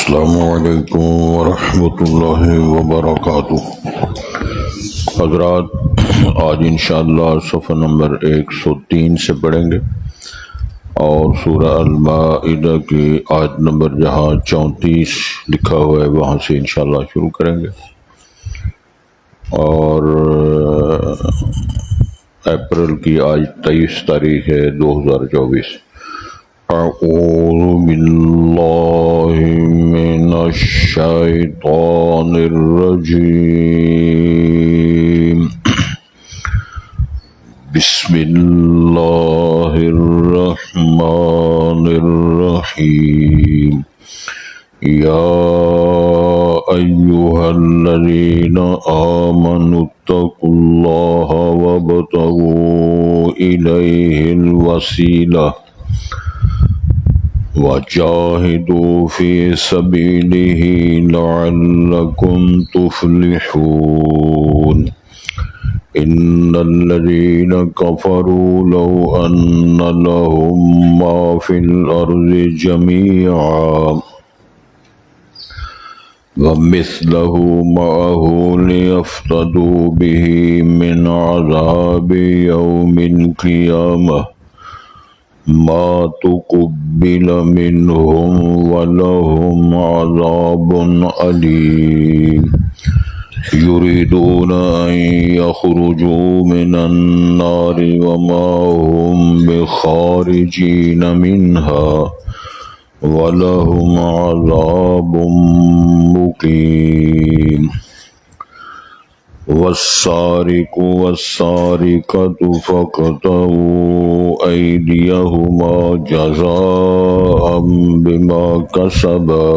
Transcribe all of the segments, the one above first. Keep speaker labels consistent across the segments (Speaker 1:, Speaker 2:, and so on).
Speaker 1: السلام علیکم ورحمۃ اللہ وبرکاتہ۔ حضرات، آج انشاءاللہ صفحہ نمبر 103 سے پڑھیں گے اور سورہ المائدہ کی آیت نمبر جہاں 34 لکھا ہوا ہے وہاں سے انشاءاللہ شروع کریں گے، اور اپریل کی آج 23 تاریخ ہے 2024۔ اعوذ باللہ من الشیطان الرجیم، بسم اللہ الرحمن الرحیم۔ یا ایہا الذین آمنوا اتقوا اللہ وابتغوا الیہ الوسیلہ وجاہدوا فی سبیلہ لعلکم تفلحون۔ ان الذین کفروا لو ان لهم ما فی الارض جميعا ومثلہ معہ لیفتدوا بہ من عذاب یوم القیامہ ما تقبل منهم ولهم عذاب علیم۔ یریدون ان یخرجوا من النار وما هم بخارجین منها ولهم عذاب مقیم۔ والسارق والسارقة فاقطعوا أيديهما جزاء بما كسبا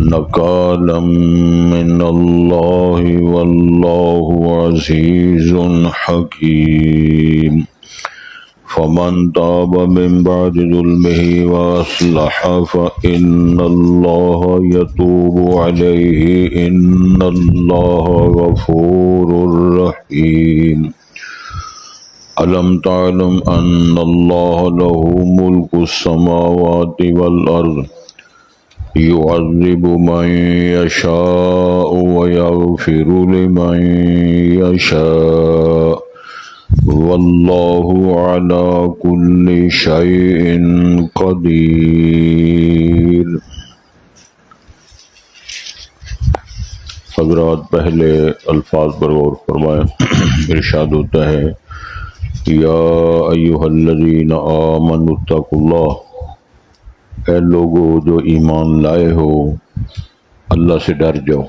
Speaker 1: نكالا من الله والله عزيز حكيم۔ فمن تاب من بعد ظلمه وأصلح فإن الله يتوب عليه إن الله غفور رحيم۔ ألم تعلم أن الله له ملك السماوات والأرض يعذب من يشاء ويغفر لمن يشاء واللہ علی کل شیء قدیر۔ حضرات، پہلے الفاظ پر غور فرمائیں۔ ارشاد ہوتا ہے یا ایھا الذین آمنوا اتقوا اللہ، اے لوگو جو ایمان لائے ہو اللہ سے ڈر جاؤ۔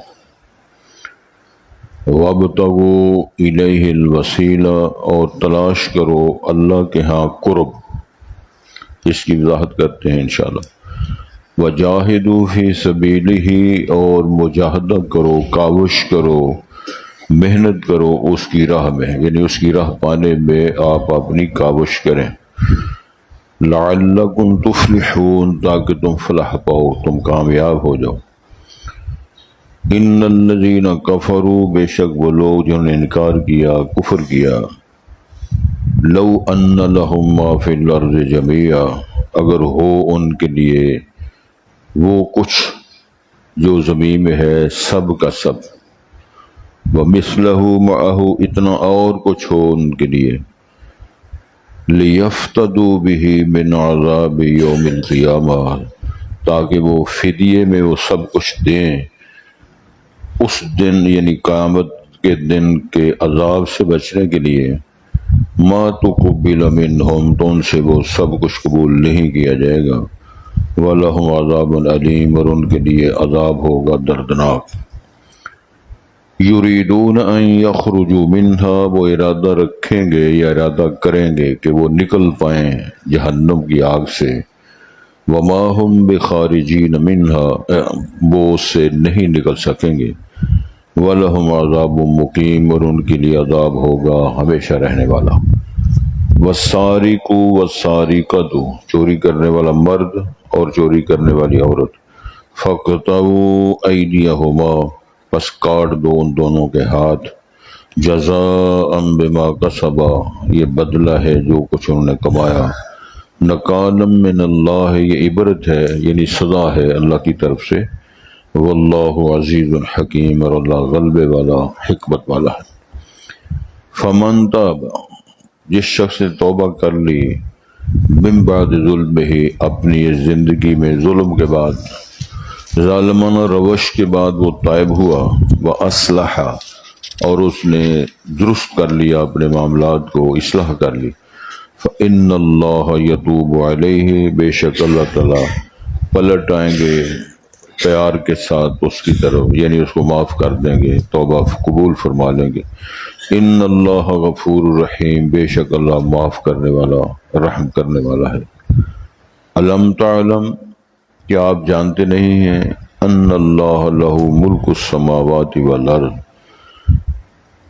Speaker 1: وابتغوا الیہ الوسیلہ، اور تلاش کرو اللہ کے ہاں قرب، اس کی وضاحت کرتے ہیں انشاءاللہ۔ وجاہدوا فی سبیلہ، اور مجاہدہ کرو، کاوش کرو، محنت کرو اس کی راہ میں، یعنی اس کی راہ پانے میں آپ اپنی کاوش کریں۔ لعلکم تفلحون، تاکہ تم فلاح پاؤ، تم کامیاب ہو جاؤ۔ ان الذین کفروا، بے شک وہ لوگ جنہوں نے انکار کیا، کفر کیا، لو ان لہم ما فی الارض جميعا، اگر ہو ان کے لیے وہ کچھ جو زمین میں ہے سب کا سب، ومثلہ معہ، اتنا اور کچھ ہو ان کے لیے، لیفتدوا بہ من عذاب یوم القیامہ، تاکہ وہ فدیے میں وہ سب کچھ دیں اس دن، یعنی قیامت کے دن کے عذاب سے بچنے کے لیے۔ ما تقبل منہم، تو ان سے وہ سب کچھ قبول نہیں کیا جائے گا۔ وَلَهُمْ عَذَابٌ عَلِيمٌ، اور ان کے لیے عذاب ہوگا دردناک۔ یریدون ان یخرجوا منہا، وہ ارادہ رکھیں گے یا ارادہ کریں گے کہ وہ نکل پائیں جہنم کی آگ سے۔ وما ہم بخارجین منہا، وہ اس سے نہیں نکل سکیں گے۔ وَلَهُمْ عَذَابٌ مُقِيمٌ، اور ان کے لیے عذاب ہوگا ہمیشہ رہنے والا۔ وَالسَّارِقُ وَالسَّارِقَةُ، چوری کرنے والا مرد اور چوری کرنے والی عورت۔ فَاقْطَعُوا أَيْدِيَهُمَا، پس کاٹ دو ان دونوں کے ہاتھ۔ جزاء بما کسبا، یہ بدلہ ہے جو کچھ انہوں نے کمایا۔ نکالم من اللہ، یہ عبرت ہے یعنی سزا ہے اللہ کی طرف سے، واللہ عزیز الحکیم، اور اللہ غلبے والا حکمت والا ہے۔ فمن تاب، جس شخص نے توبہ کر لی، من بعد ظلمہ، اپنی اس زندگی میں ظلم کے بعد، ظالمانہ روش کے بعد وہ تائب ہوا، وَأَصْلَحَ، اور اس نے درست کر لیا اپنے معاملات کو، اصلاح کر لی، فَإِنَّ اللَّهَ يَتُوبُ عَلَيْهِ، بے شک اللہ تعالیٰ پلٹ آئیں گے پیار کے ساتھ اس کی طرف، یعنی اس کو معاف کر دیں گے، توبہ قبول فرما لیں گے۔ ان اللہ غفور الرحیم، بے شک اللہ معاف کرنے والا رحم کرنے والا ہے۔ الم تعلم، کیا آپ جانتے نہیں ہیں، ان اللہ لہ ملک السماوات والارض،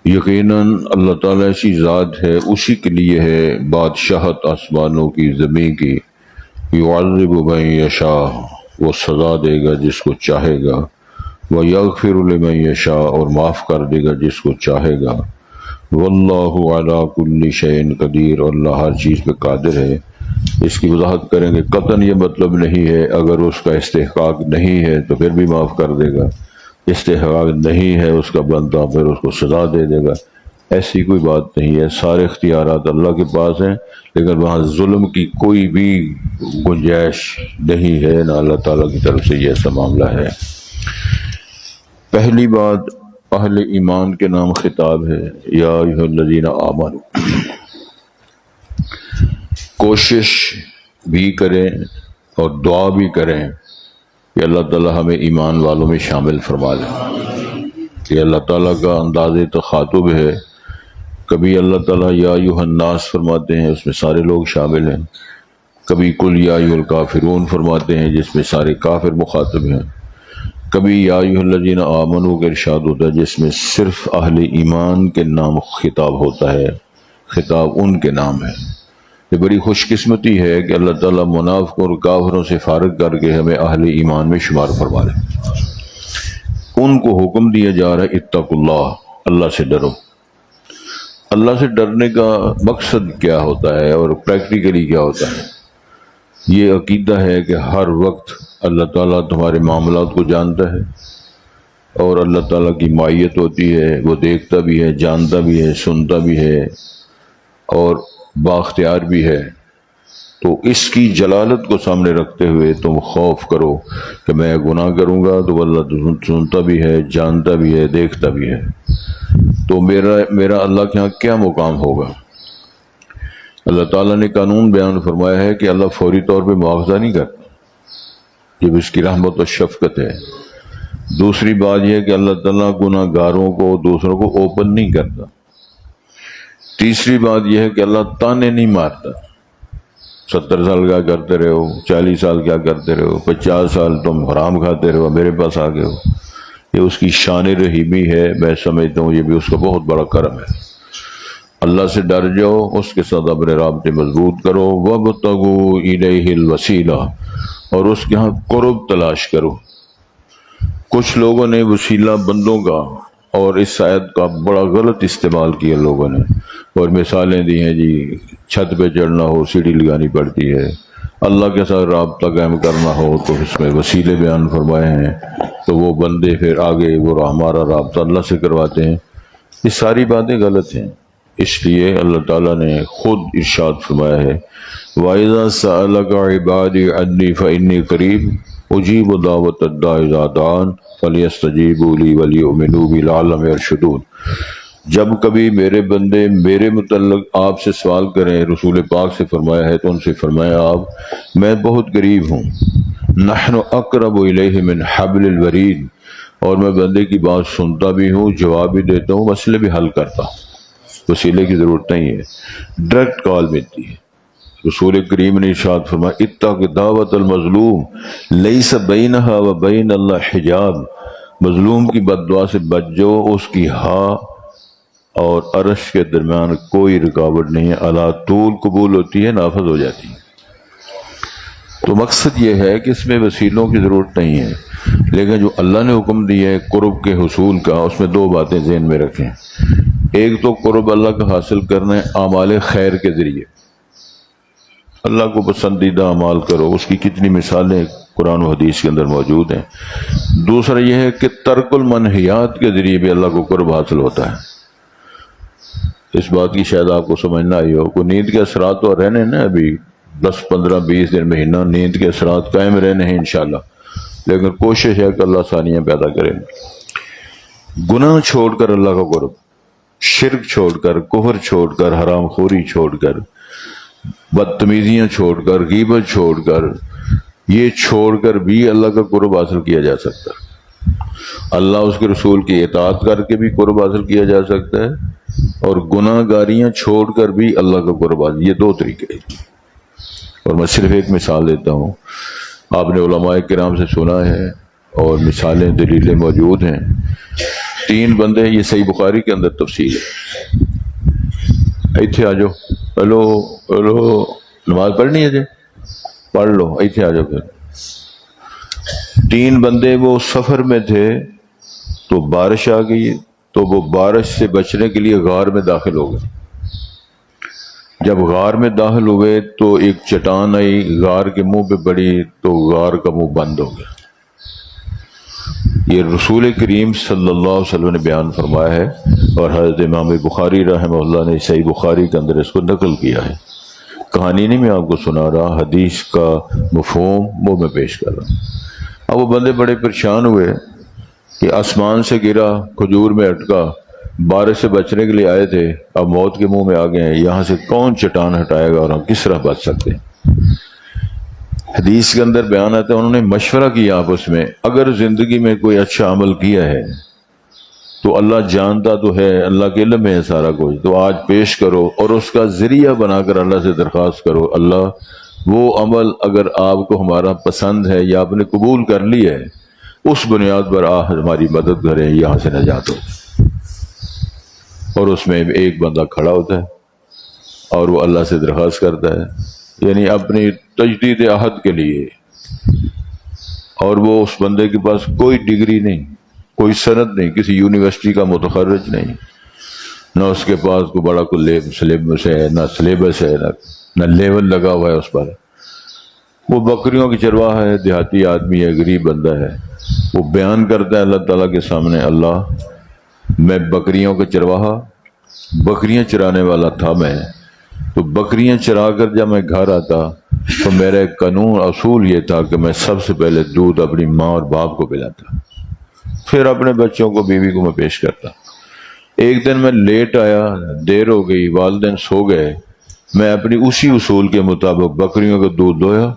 Speaker 1: یقیناً اللہ تعالیٰ ایسی ذات ہے، اسی کے لیے ہے بادشاہت آسمانوں کی زمین کی، یعذب من یشاء، وہ سزا دے گا جس کو چاہے گا، ویغفر لمن یشاء، اور معاف کر دے گا جس کو چاہے گا، واللہ علی کل شیء قدیر، اور اللہ ہر چیز پہ قادر ہے۔ اس کی وضاحت کریں گے، قطعاً یہ مطلب نہیں ہے اگر اس کا استحقاق نہیں ہے تو پھر بھی معاف کر دے گا، استحقاق نہیں ہے اس کا بندہ پھر اس کو سزا دے دے گا، ایسی کوئی بات نہیں ہے۔ سارے اختیارات اللہ کے پاس ہیں، لیکن وہاں ظلم کی کوئی بھی گنجائش نہیں ہے، نہ اللہ تعالیٰ کی طرف سے یہ ایسا معاملہ ہے۔ پہلی بات، اہل ایمان کے نام خطاب ہے، یا ایھا الذین آمنوا، کوشش بھی کریں اور دعا بھی کریں کہ اللہ تعالیٰ ہمیں ایمان والوں میں شامل فرما لے۔ یہ اللہ تعالیٰ کا انداز تخاطب ہے، کبھی اللہ تعالیٰ یا ایھا الناس فرماتے ہیں، اس میں سارے لوگ شامل ہیں، کبھی قل یا ایھا الکافرون فرماتے ہیں جس میں سارے کافر مخاطب ہیں، کبھی یا ایھا الذین آمنوا کا ارشاد ہوتا ہے جس میں صرف اہل ایمان کے نام خطاب ہوتا ہے، خطاب ان کے نام ہے۔ یہ بڑی خوش قسمتی ہے کہ اللہ تعالیٰ منافقوں اور کافروں سے فارغ کر کے ہمیں اہل ایمان میں شمار فرما لے۔ ان کو حکم دیا جا رہا ہے اتقوا اللہ، اللہ سے ڈرو۔ اللہ سے ڈرنے کا مقصد کیا ہوتا ہے اور پریکٹیکلی کیا ہوتا ہے؟ یہ عقیدہ ہے کہ ہر وقت اللہ تعالیٰ تمہارے معاملات کو جانتا ہے، اور اللہ تعالیٰ کی معیت ہوتی ہے، وہ دیکھتا بھی ہے، جانتا بھی ہے، سنتا بھی ہے، اور بااختیار بھی ہے۔ تو اس کی جلالت کو سامنے رکھتے ہوئے تم خوف کرو کہ میں گناہ کروں گا تو اللہ سنتا بھی ہے، جانتا بھی ہے، دیکھتا بھی ہے، تو میرا اللہ کے ہاں کیا مقام ہوگا؟ اللہ تعالیٰ نے قانون بیان فرمایا ہے کہ اللہ فوری طور پہ مواخذہ نہیں کرتا، جب اس کی رحمت و شفقت ہے۔ دوسری بات یہ ہے کہ اللہ تعالیٰ گناہ گاروں کو، دوسروں کو اوپن نہیں کرتا۔ تیسری بات یہ ہے کہ اللہ تانے نہیں مارتا، 70 سال کیا کرتے رہے ہو، 40 سال کیا کرتے رہے ہو، 50 سال تم حرام کھاتے رہو، میرے پاس آ گئے ہو۔ یہ اس کی شان رحیمی ہے، میں سمجھتا ہوں یہ بھی اس کا بہت بڑا کرم ہے۔ اللہ سے ڈر جاؤ، اس کے ساتھ اپنے رابطے مضبوط کرو، وَابْتَغُوا إِلَيْهِ الْوَسِيلَةَ، اور اس کے ہاں قرب تلاش کرو۔ کچھ لوگوں نے وسیلہ بندوں کا اور اس آیت کا بڑا غلط استعمال کیا لوگوں نے، اور مثالیں دی ہیں، جی چھت پہ چڑھنا ہو سیڑھی لگانی پڑتی ہے، اللہ کے ساتھ رابطہ قائم کرنا ہو تو اس میں وسیلے بیان فرمائے ہیں، تو وہ بندے پھر آگے وہ ہمارا رابطہ اللہ سے کرواتے ہیں۔ یہ ساری باتیں غلط ہیں، اس لیے اللہ تعالیٰ نے خود ارشاد فرمایا ہے، وَإِذَا سَأَلَكَ عِبَادِي عَنِّي فَإِنِّي قَرِيبٌ أُجِيبُ دَعْوَةَ الدَّاعِ إِذَا دَعَانِ فَلْيَسْتَجِيبُوا لِي وَلْيُؤْمِنُوا بِي لَعَلَّهُمْ يَرْشُدُونَ۔ جب کبھی میرے بندے میرے متعلق آپ سے سوال کریں، رسول پاک سے فرمایا ہے تو ان سے فرمایا آپ، میں بہت قریب ہوں، نحن اقرب الیہ من حبل الورید، اور میں بندے کی بات سنتا بھی ہوں، جواب بھی دیتا ہوں، مسئلے بھی حل کرتا ہوں۔ وسیلے کی ضرورت نہیں ہے، ڈائریکٹ کال ملتی ہے۔ رسول کریم نے ارشاد فرمایا، اتق دعوت المظلوم لیس بینہا و بین اللہ حجاب، مظلوم کی بد دعا سے بچ جاؤ، اس کی ہاں اور عرش کے درمیان کوئی رکاوٹ نہیں ہے، اللہ طول قبول ہوتی ہے، نافذ ہو جاتی ہے۔ تو مقصد یہ ہے کہ اس میں وسیلوں کی ضرورت نہیں ہے، لیکن جو اللہ نے حکم دیا ہے قرب کے حصول کا، اس میں دو باتیں ذہن میں رکھیں۔ ایک تو قرب اللہ کا حاصل کرنا ہے اعمال خیر کے ذریعے، اللہ کو پسندیدہ اعمال کرو، اس کی کتنی مثالیں قرآن و حدیث کے اندر موجود ہیں۔ دوسرا یہ ہے کہ ترک المنہیات کے ذریعے بھی اللہ کو قرب حاصل ہوتا ہے۔ اس بات کی شاید آپ کو سمجھنا آئی ہو، کوئی نیند کے اثرات تو رہنے نا، ابھی 10 15 20 دن مہینہ نیند کے اثرات قائم رہنے ہیں انشاءاللہ، لیکن کوشش ہے کہ اللہ ثانیہ پیدا کرے۔ گناہ چھوڑ کر اللہ کا قرب، شرک چھوڑ کر، کفر چھوڑ کر، حرام خوری چھوڑ کر، بدتمیزیاں چھوڑ کر، غیبت چھوڑ کر، یہ چھوڑ کر بھی اللہ کا قرب حاصل کیا جا سکتا ہے۔ اللہ اس کے رسول کی اطاعت کر کے بھی قرب حاصل کیا جا سکتا ہے، اور گناہ گاریاں چھوڑ کر بھی اللہ کا قرب حاصل، یہ دو طریقے ہیں۔ اور میں صرف ایک مثال دیتا ہوں، آپ نے علماء کرام سے سنا ہے اور مثالیں دلیلیں موجود ہیں۔ 3 بندے، یہ صحیح بخاری کے اندر تفصیل ہے، ایتھے آ جاؤ، ہلو ہلو، نماز پڑھنی ہے جی، پڑھ لو، ایتھے آ جاؤ۔ پھر 3 بندے وہ سفر میں تھے تو بارش آ گئی، تو وہ بارش سے بچنے کے لیے غار میں داخل ہو گئے۔ جب غار میں داخل ہوئے تو ایک چٹان آئی، غار کے منہ پہ پڑی تو غار کا منہ بند ہو گیا۔ یہ رسول کریم صلی اللہ علیہ وسلم نے بیان فرمایا ہے، اور حضرت امام بخاری رحمہ اللہ نے صحیح بخاری کے اندر اس کو نقل کیا ہے۔ کہانی نہیں میں آپ کو سنا رہا، حدیث کا مفہوم وہ میں پیش کر رہا ہوں۔ اب وہ بندے بڑے پریشان ہوئے کہ آسمان سے گرا، کھجور میں اٹکا، بارش سے بچنے کے لیے آئے تھے، اب موت کے منہ میں آ گئے ہیں، یہاں سے کون چٹان ہٹائے گا اور ہم کس طرح بچ سکتے ہیں؟ حدیث کے اندر بیان آتا ہے انہوں نے مشورہ کیا آپس میں، اگر زندگی میں کوئی اچھا عمل کیا ہے تو اللہ جانتا تو ہے، اللہ کے علم میں ہے سارا کچھ، تو آج پیش کرو اور اس کا ذریعہ بنا کر اللہ سے درخواست کرو، اللہ وہ عمل اگر آپ کو ہمارا پسند ہے یا آپ نے قبول کر لی ہے، اس بنیاد پر آپ ہماری مدد کریں، یہاں سے نجات ہو۔ اور اس میں ایک بندہ کھڑا ہوتا ہے اور وہ اللہ سے درخواست کرتا ہے، یعنی اپنی تجدید عہد کے لیے، اور وہ اس بندے کے پاس کوئی ڈگری نہیں، کوئی سند نہیں، کسی یونیورسٹی کا متخرج نہیں، نہ اس کے پاس کوئی بڑا کوئی سلیبس ہے، نہ سلیبس ہے، نہ لیول لگا ہوا ہے اس پر۔ وہ بکریوں کی چرواہ ہے، دیہاتی آدمی ہے، غریب بندہ ہے۔ وہ بیان کرتا ہے اللہ تعالیٰ کے سامنے، اللہ میں بکریوں کا چرواہا، بکریاں چرانے والا تھا میں، تو بکریاں چرا کر جب میں گھر آتا تو میرا ایک قانون اصول یہ تھا کہ میں سب سے پہلے دودھ اپنی ماں اور باپ کو پلاتا، پھر اپنے بچوں کو، بیوی کو میں پیش کرتا۔ ایک دن میں لیٹ آیا، دیر ہو گئی، والدین سو گئے، میں اپنی اسی اصول کے مطابق بکریوں کا دودھ دویا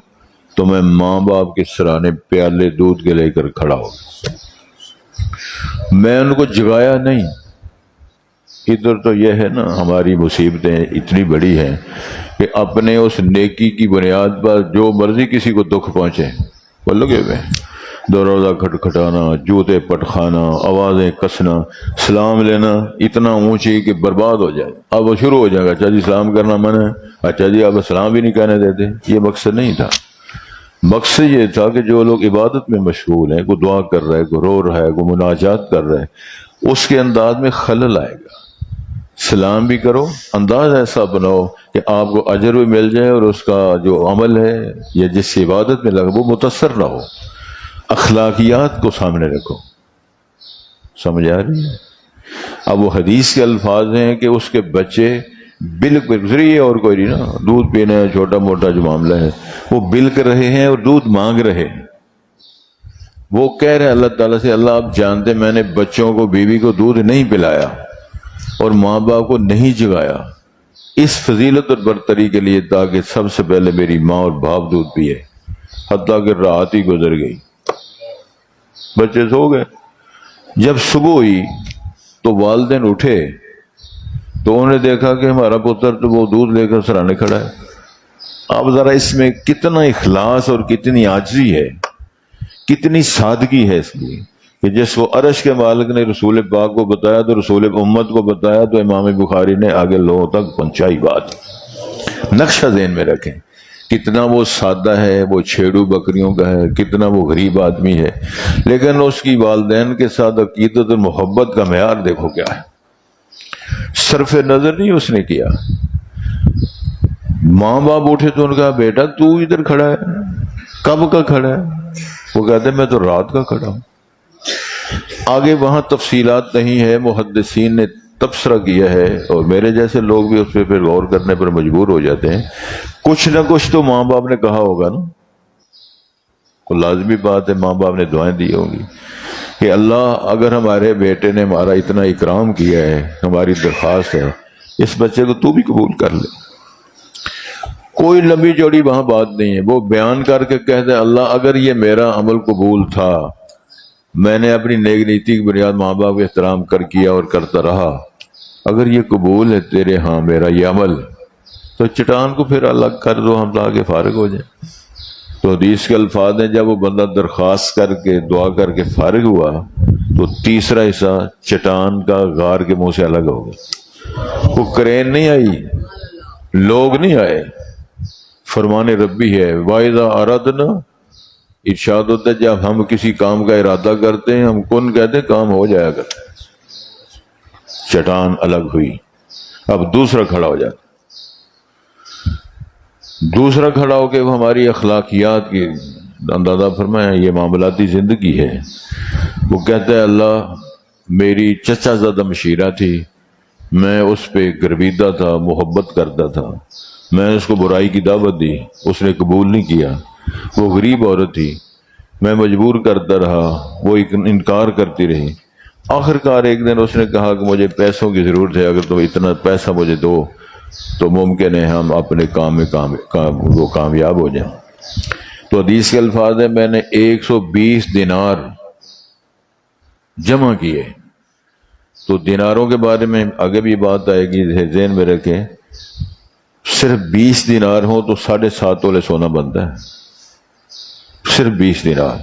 Speaker 1: تو میں ماں باپ کے سرانے پیالے دودھ کے لے کر کھڑا ہو گیا۔ میں ان کو جگایا نہیں۔ ادھر تو یہ ہے نا، ہماری مصیبتیں اتنی بڑی ہیں کہ اپنے اس نیکی کی بنیاد پر جو مرضی کسی کو دکھ پہنچے وہ لگے ہوئے ہیں، دروازہ کھٹکھٹانا، جوتے پٹخانا، آوازیں کسنا، سلام لینا اتنا اونچی کہ برباد ہو جائے۔ اب وہ شروع ہو جائے گا، اچھا جی سلام کرنا منع ہے، اچھا جی آپ سلام بھی نہیں کہنے دیتے۔ یہ مقصد نہیں تھا۔ مقصد یہ تھا کہ جو لوگ عبادت میں مشغول ہیں، کوئی دعا کر رہا ہے، کوئی رو رہا ہے، کوئی مناجات کر رہا ہے، اس کے انداز میں خلل آئے گا۔ سلام بھی کرو، انداز ایسا بناؤ کہ آپ کو اجر بھی مل جائے اور اس کا جو عمل ہے یا جس عبادت میں لگا وہ متاثر نہ ہو۔ اخلاقیات کو سامنے رکھو۔ سمجھ آ رہی ہے؟ اب وہ حدیث کے الفاظ ہیں کہ اس کے بچے بالکل ذریعے اور کوئی نہیں نا، دودھ پینا ہے، چھوٹا موٹا جو معاملہ ہے، وہ بلک رہے ہیں اور دودھ مانگ رہے ہیں۔ وہ کہہ رہے ہیں اللہ تعالیٰ سے، اللہ آپ جانتے میں نے بچوں کو، بیوی کو دودھ نہیں پلایا اور ماں باپ کو نہیں جگایا اس فضیلت اور برتری کے لیے تاکہ سب سے پہلے میری ماں اور باپ دودھ پیے، حتیٰ کہ رات ہی گزر گئی، بچے سو گئے۔ جب صبح ہوئی تو والدین اٹھے تو انہوں نے دیکھا کہ ہمارا پتر تو وہ دودھ لے کر سرانے کھڑا ہے۔ اب ذرا اس میں کتنا اخلاص اور کتنی عاجزی ہے، کتنی سادگی ہے اس کی، کہ جس کو عرش کے مالک نے رسول پاک کو بتایا تو رسول امت کو بتایا تو امام بخاری نے آگے لوگوں تک پہنچائی بات۔ نقشہ ذہن میں رکھیں، کتنا وہ سادہ ہے، وہ چھیڑو بکریوں کا ہے، کتنا وہ غریب آدمی ہے، لیکن اس کی والدین کے ساتھ عقیدت اور محبت کا معیار دیکھو کیا ہے۔ صرف نظر نہیں اس نے کیا، ماں باپ اٹھے تو ان کا بیٹا تو ادھر کھڑا ہے، کب کا کھڑا ہے؟ وہ کہتے میں تو رات کا کھڑا ہوں۔ آگے وہاں تفصیلات نہیں ہے، محدثین نے تبصرہ کیا ہے اور میرے جیسے لوگ بھی اس پہ پھر غور کرنے پر مجبور ہو جاتے ہیں۔ کچھ نہ کچھ تو ماں باپ نے کہا ہوگا نا، تو لازمی بات ہے ماں باپ نے دعائیں دی ہوں گی کہ اللہ اگر ہمارے بیٹے نے ہمارا اتنا اکرام کیا ہے، ہماری درخواست ہے اس بچے کو تو بھی قبول کر لے۔ کوئی لمبی چوڑی وہاں بات نہیں ہے، وہ بیان کر کے کہتے ہیں اللہ اگر یہ میرا عمل قبول تھا، میں نے اپنی نیک نیتی کی بنیاد ماں باپ کے احترام کر کیا اور کرتا رہا، اگر یہ قبول ہے تیرے ہاں میرا یہ عمل، تو چٹان کو پھر الگ کر دو، ہم آگے فارغ ہو جائیں۔ تو حدیث کے الفاظ ہیں جب وہ بندہ درخواست کر کے دعا کر کے فارغ ہوا تو تیسرا حصہ چٹان کا غار کے منہ سے الگ ہو گیا۔ وہ کرین نہیں آئی، لوگ نہیں آئے، فرمان ربی ہے۔ وَإِذَا أَرَدْنَا، ارشاد ہوتا ہے جب ہم کسی کام کا ارادہ کرتے ہیں، ہم کن کہتے ہیں کام ہو جائے گا۔ چٹان الگ ہوئی، اب دوسرا کھڑا ہو جاتا، دوسرا کھڑا ہو کے وہ ہماری اخلاقیات کی اندازہ فرمایا، یہ معاملاتی زندگی ہے۔ وہ کہتا ہے اللہ میری چچا زادہ مشیرہ تھی، میں اس پہ گرویدہ تھا، محبت کرتا تھا، میں نے اس کو برائی کی دعوت دی، اس نے قبول نہیں کیا، وہ غریب عورت تھی، میں مجبور کرتا رہا، وہ انکار کرتی رہی، آخر کار ایک دن اس نے کہا کہ مجھے پیسوں کی ضرورت ہے، اگر تم اتنا پیسہ مجھے دو تو ممکن ہے ہم اپنے کام میں وہ کامیاب ہو جائیں۔ تو حدیث کے الفاظ ہے میں نے 120 دینار جمع کیے۔ تو دیناروں کے بارے میں آگے بھی بات آئے گی، ذہن میں رکھیں، صرف 20 دینار ہوں تو 7.5 تولے سونا بنتا ہے، صرف 20 دینار۔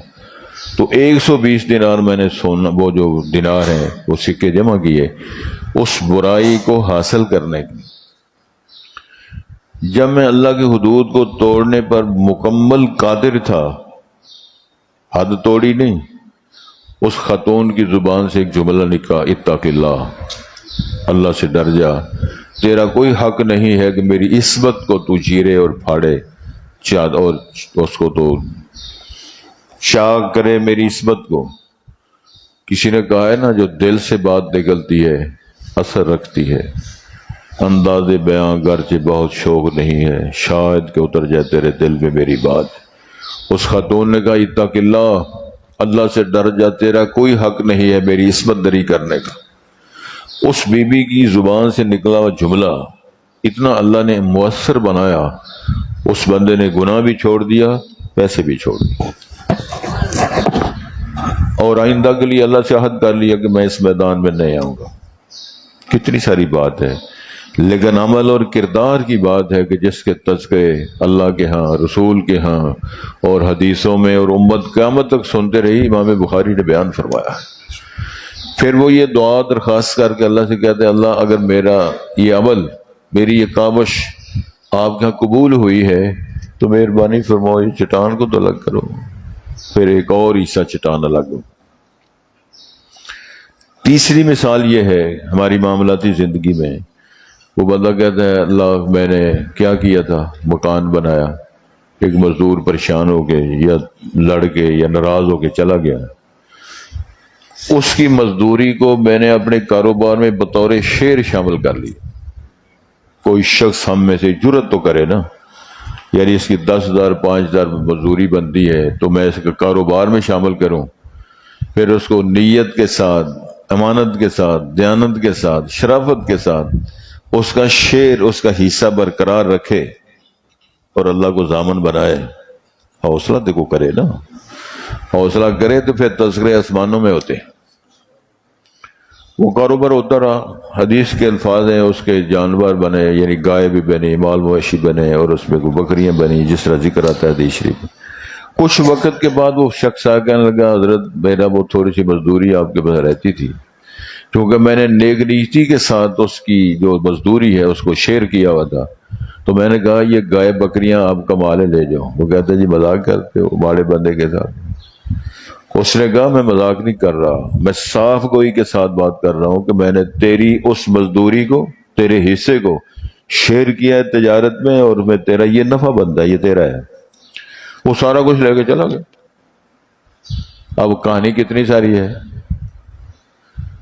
Speaker 1: تو 120 دینار میں نے سونا، وہ جو دینار ہیں وہ سکے جمع کیے اس برائی کو حاصل کرنے کی۔ جب میں اللہ کی حدود کو توڑنے پر مکمل قادر تھا، حد توڑی نہیں، اس خاتون کی زبان سے ایک جملہ نکلا، اتق اللہ، اللہ سے ڈر جا، تیرا کوئی حق نہیں ہے کہ میری عصمت کو تو چیرے اور پھاڑے، اور اس کو تو چاک کرے میری عصمت کو۔ کسی نے کہا ہے نا جو دل سے بات نکلتی ہے اثر رکھتی ہے، انداز بیاں گرچہ بہت شوق نہیں ہے، شاید کہ اتر جائے تیرے دل میں میری بات۔ اس خاتون نے کہا اتق اللہ، اللہ سے ڈر جا، تیرا کوئی حق نہیں ہے میری عصمت دری کرنے کا۔ اس بی بی کی زبان سے نکلا ہوا جملہ اتنا اللہ نے مؤثر بنایا، اس بندے نے گناہ بھی چھوڑ دیا، پیسے بھی چھوڑ دیے، اور آئندہ کے لیے اللہ سے عہد کر لیا کہ میں اس میدان میں نہیں آؤں گا۔ کتنی ساری بات ہے، لیکن عمل اور کردار کی بات ہے کہ جس کے تذکرے اللہ کے ہاں، رسول کے ہاں اور حدیثوں میں اور امت قیامت تک سنتے رہی، امام بخاری نے بیان فرمایا۔ پھر وہ یہ دعا درخواست کر کے اللہ سے کہتے ہیں اللہ اگر میرا یہ عمل، میری یہ کاوش آپ کا قبول ہوئی ہے تو مہربانی فرماؤ یہ چٹان کو تو الگ کرو۔ پھر ایک اور حصہ چٹان الگ ہو۔ تیسری مثال یہ ہے ہماری معاملاتی زندگی میں، وہ بندہ کہتا ہے اللہ میں نے کیا کیا تھا، مکان بنایا، ایک مزدور پریشان ہو کے یا لڑ کے یا ناراض ہو کے چلا گیا، اس کی مزدوری کو میں نے اپنے کاروبار میں بطور شیئر شامل کر لی۔ کوئی شخص ہم میں سے جرت تو کرے نا، یعنی اس کی 10,000 5,000 مزدوری بنتی ہے تو میں اس کے کاروبار میں شامل کروں، پھر اس کو نیت کے ساتھ، امانت کے ساتھ، دیانت کے ساتھ، شرافت کے ساتھ اس کا شیئر، اس کا حصہ برقرار رکھے اور اللہ کو ضامن بنائے۔ حوصلہ دیکھو کرے نا، حوصلہ کرے تو پھر تذکرے آسمانوں میں ہوتے۔ وہ کاروبار ہوتا رہا، حدیث کے الفاظ ہیں اس کے جانور بنے، یعنی گائے بھی بنی، مال مویشی بنے، اور اس میں کوئی بکریاں بنی، جس طرح ذکر آتا ہے حدیث شریف میں۔ کچھ وقت کے بعد وہ شخص آ کہنے لگا حضرت میرا وہ تھوڑی سی مزدوری آپ کے پاس رہتی تھی، کیونکہ میں نے نیک نیتی کے ساتھ اس کی جو مزدوری ہے اس کو شیئر کیا ہوا تھا، تو میں نے کہا یہ گائے بکریاں آپ کا مال ہے لے جاؤ۔ وہ کہتے جی مذاق کرتے ہو بڑے بندے کے ساتھ۔ اس نے کہا میں مذاق نہیں کر رہا، میں صاف گوئی کے ساتھ بات کر رہا ہوں کہ میں نے تیری اس مزدوری کو، تیرے حصے کو شیئر کیا ہے تجارت میں اور میں تیرا یہ نفع بنتا ہے، یہ تیرا ہے، وہ سارا کچھ لے کے چلا گیا۔ اب کہانی کتنی ساری ہے۔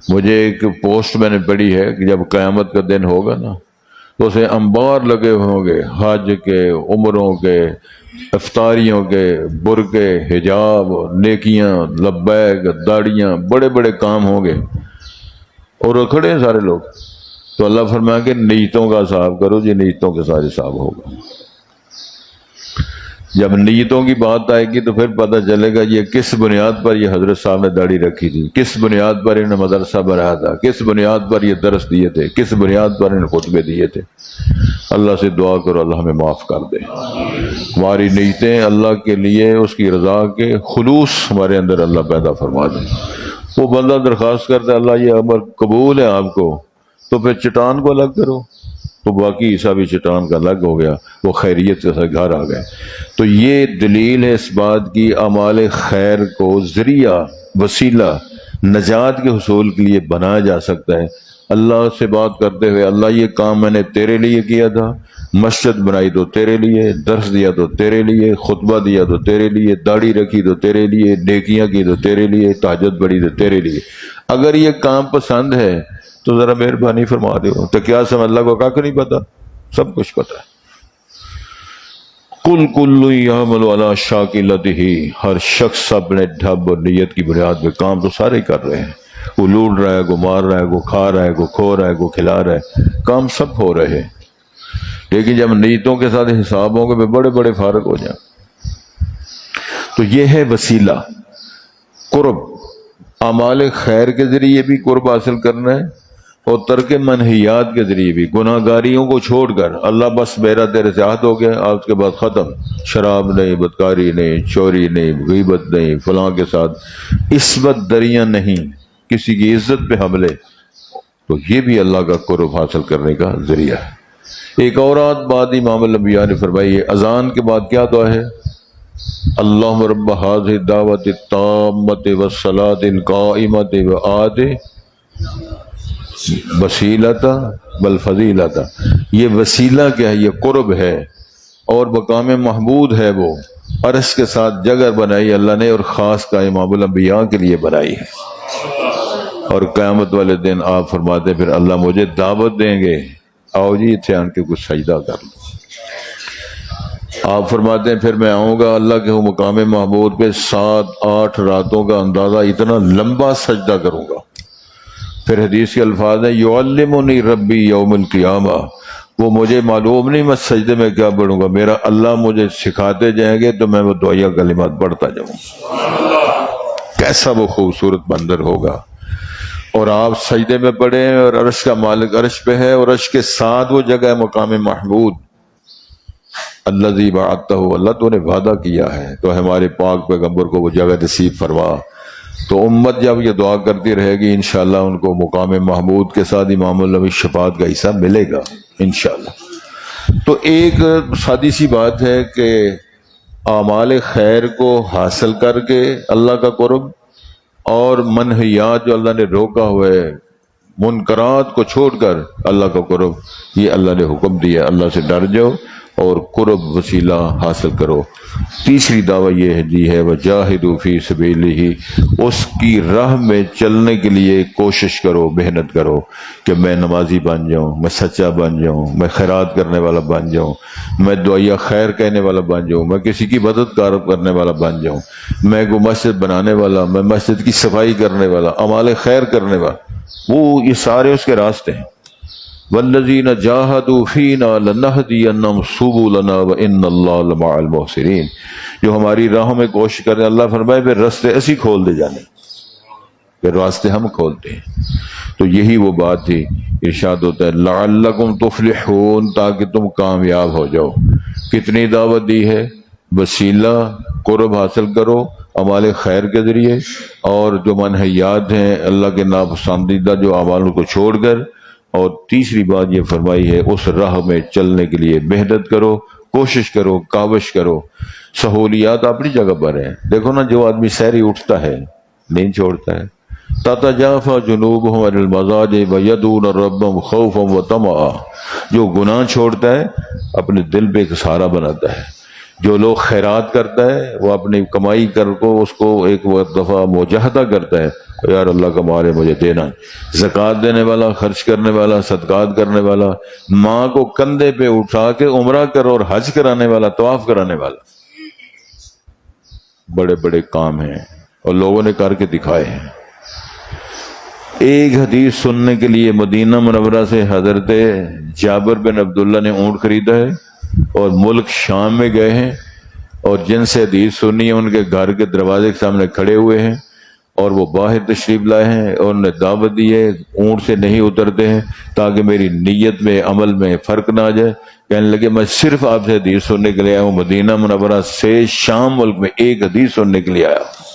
Speaker 1: مجھے ایک پوسٹ میں نے پڑھی ہے کہ جب قیامت کا دن ہوگا نا تو اسے انبار لگے ہوں گے، حج کے، عمروں کے، افطاریوں کے، برقے، حجاب، نیکیاں، لبیک، داڑیاں، بڑے بڑے کام ہوں گے، اور کھڑے ہیں سارے لوگ۔ تو اللہ فرمایا کہ نیتوں کا حساب کرو، یہ نیتوں کے ساتھ حساب ہوگا۔ جب نیتوں کی بات آئے گی تو پھر پتہ چلے گا یہ کس بنیاد پر یہ حضرت صاحب نے داڑھی رکھی تھی، کس بنیاد پر انہیں مدرسہ بنایا تھا، کس بنیاد پر یہ درس دیے تھے، کس بنیاد پر انہیں خطبے دیے تھے۔ اللہ سے دعا کرو اللہ ہمیں معاف کر دے، ہماری نیتیں اللہ کے لیے، اس کی رضا کے خلوص ہمارے اندر اللہ پیدا فرما دے۔ وہ بندہ درخواست کرتا ہے اللہ یہ عمل قبول ہے آپ کو، تو پھر چٹان کو الگ کرو، تو باقی حصہ بھی چٹان کا الگ ہو گیا، وہ خیریت کے ساتھ گھر آ گئے۔ تو یہ دلیل ہے اس بات کی اعمال خیر کو ذریعہ، وسیلہ نجات کے حصول کے لیے بنایا جا سکتا ہے۔ اللہ سے بات کرتے ہوئے اللہ یہ کام میں نے تیرے لیے کیا تھا، مسجد بنائی تو تیرے لیے، درس دیا تو تیرے لیے، خطبہ دیا تو تیرے لیے، داڑھی رکھی تو تیرے لیے، نیکیاں کی تو تیرے لیے، تہجد پڑھی تو تیرے لیے۔ اگر یہ کام پسند ہے تو ذرا مہربانی فرما دے۔ تو کیا سم اللہ کو کاک نہیں پتا؟ سب کچھ پتا ہے۔ کل کل یعمل علی شاکلتہ، ہر شخص اپنے ڈھب اور نیت کی بنیاد پہ کام تو سارے کر رہے ہیں۔ وہ لوٹ رہا ہے، کو مار رہا ہے، کو کھا رہا ہے، کو کھو رہا ہے، کو کھلا رہا ہے، کام سب ہو رہے ہیں، لیکن جب نیتوں کے ساتھ حساب ہوں گے بڑے بڑے فارغ ہو جائیں۔ تو یہ ہے وسیلہ، قرب، اعمال خیر کے ذریعے بھی قرب حاصل کرنا ہے، اور ترک منہیات کے ذریعے بھی، گناہ گاریوں کو چھوڑ کر اللہ بس میرا تیرے سے عہد ہو گیا، آج کے بعد ختم، شراب نہیں، بدکاری نہیں، چوری نہیں، غیبت نہیں، فلاں کے ساتھ عصمت دریاں نہیں، کسی کی عزت پہ حملے، تو یہ بھی اللہ کا قرب حاصل کرنے کا ذریعہ ہے۔ ایک اور بات امام الانبیاء نے فرمائی ہے، اذان کے بعد کیا دعا ہے؟ اللہم رب هذه الدعوۃ التامۃ والصلاۃ القائمۃ وآت وسیلۃ والفضیلۃ۔ یہ وسیلہ کیا ہے؟ یہ قرب ہے، اور مقام محمود ہے، وہ عرش کے ساتھ جگہ بنائی اللہ نے، اور خاص کا امام الانبیاء کے لیے بنائی ہے۔ اور قیامت والے دن آپ فرماتے پھر اللہ مجھے دعوت دیں گے، آؤ جی اتنے آن کے کچھ سجدہ کر لو۔ آپ فرماتے ہیں پھر میں آؤں گا اللہ کے مقام محمود پہ 7-8 راتوں کا اندازہ اتنا لمبا سجدہ کروں گا۔ پھر حدیث کے الفاظ ہیں یعلمنی ربی یوم القیامہ، وہ مجھے معلوم نہیں میں سجدے میں کیا پڑھوں گا، میرا اللہ مجھے سکھاتے جائیں گے تو میں وہ دعائیہ کلمات پڑھتا جاؤں۔ کیسا وہ خوبصورت منظر ہوگا، اور آپ سجدے میں پڑے ہیں اور عرش کا مالک عرش پہ ہے، اور عرش کے ساتھ وہ جگہ ہے مقام محمود، الذی وعدتہ، اللہ تو نے وعدہ کیا ہے، تو ہمارے پاک پیغمبر کو وہ جگہ نصیب فرما۔ تو امت جب یہ دعا کرتی رہے گی انشاءاللہ ان کو مقام محمود کے ساتھ امام النبی شفاعت کا حصہ ملے گا انشاءاللہ۔ تو ایک سادی سی بات ہے کہ اعمال خیر کو حاصل کر کے اللہ کا قرب، اور منہیات جو اللہ نے روکا ہوئے، منکرات کو چھوڑ کر اللہ کا قرب، یہ اللہ نے حکم دیا، اللہ سے ڈر جاؤ اور قرب وسیلہ حاصل کرو۔ تیسری دعویٰ یہ ہے جی ہے وجاہدوا فی سبیلہ، اس کی راہ میں چلنے کے لیے کوشش کرو، محنت کرو کہ میں نمازی بن جاؤں، میں سچا بن جاؤں، میں خیرات کرنے والا بن جاؤں، میں دعائیہ خیر کہنے والا بن جاؤں، میں کسی کی مدد کرنے والا بن جاؤں، میں کو مسجد بنانے والا، میں مسجد کی صفائی کرنے والا، اعمال خیر کرنے والا، وہ یہ سارے اس کے راستے ہیں۔ والذین جاہدوا فینا لنہدینہم سبلنا وان اللہ لمع المحسنین، جو ہماری راہوں میں کوشش کریں، اللہ فرمائے پھر راستے ایسی کھول دے جانے، پھر راستے ہم کھولتے ہیں۔ تو یہی وہ بات تھی، ارشاد ہوتا ہے لعلکم تفلحون، تاکہ تم کامیاب ہو جاؤ۔ کتنی دعوت دی ہے؟ وسیلہ قرب حاصل کرو اعمال خیر کے ذریعے، اور جو منہیات ہیں اللہ کے ناپسندیدہ جو اعمال کو چھوڑ کر، اور تیسری بات یہ فرمائی ہے اس راہ میں چلنے کے لیے محنت کرو، کوشش کرو، کاوش کرو۔ سہولیات اپنی جگہ پر ہیں، دیکھو نا جو آدمی سحری اٹھتا ہے نیند چھوڑتا ہے، تتجافى جنوبهم عن المضاجع ويدعون ربهم خوفا وطمعا، جو گناہ چھوڑتا ہے اپنے دل پہ ایک سہارا بناتا ہے، جو لوگ خیرات کرتا ہے وہ اپنی کمائی کر کو اس کو ایک دفعہ مجاہدہ کرتا ہے، یار اللہ کا مال ہے مجھے دینا، زکوٰۃ دینے والا، خرچ کرنے والا، صدقات کرنے والا، ماں کو کندھے پہ اٹھا کے عمرہ کرو اور حج کرانے والا، طواف کرانے والا، بڑے بڑے کام ہیں اور لوگوں نے کر کے دکھائے ہیں۔ ایک حدیث سننے کے لیے مدینہ منورہ سے حضرت جابر بن عبداللہ نے اونٹ خریدا ہے اور ملک شام میں گئے ہیں، اور جن سے حدیث سنی ہے ان کے گھر کے دروازے کے سامنے کھڑے ہوئے ہیں اور وہ باہر تشریف لائے ہیں اور انہیں دعوت دی ہے، اونٹ سے نہیں اترتے ہیں تاکہ میری نیت میں عمل میں فرق نہ آ جائے۔ کہنے لگے میں صرف آپ سے حدیث سننے کے لیے آیا ہوں، مدینہ منورہ سے شام ملک میں ایک حدیث سننے کے لیے آیا ہوں،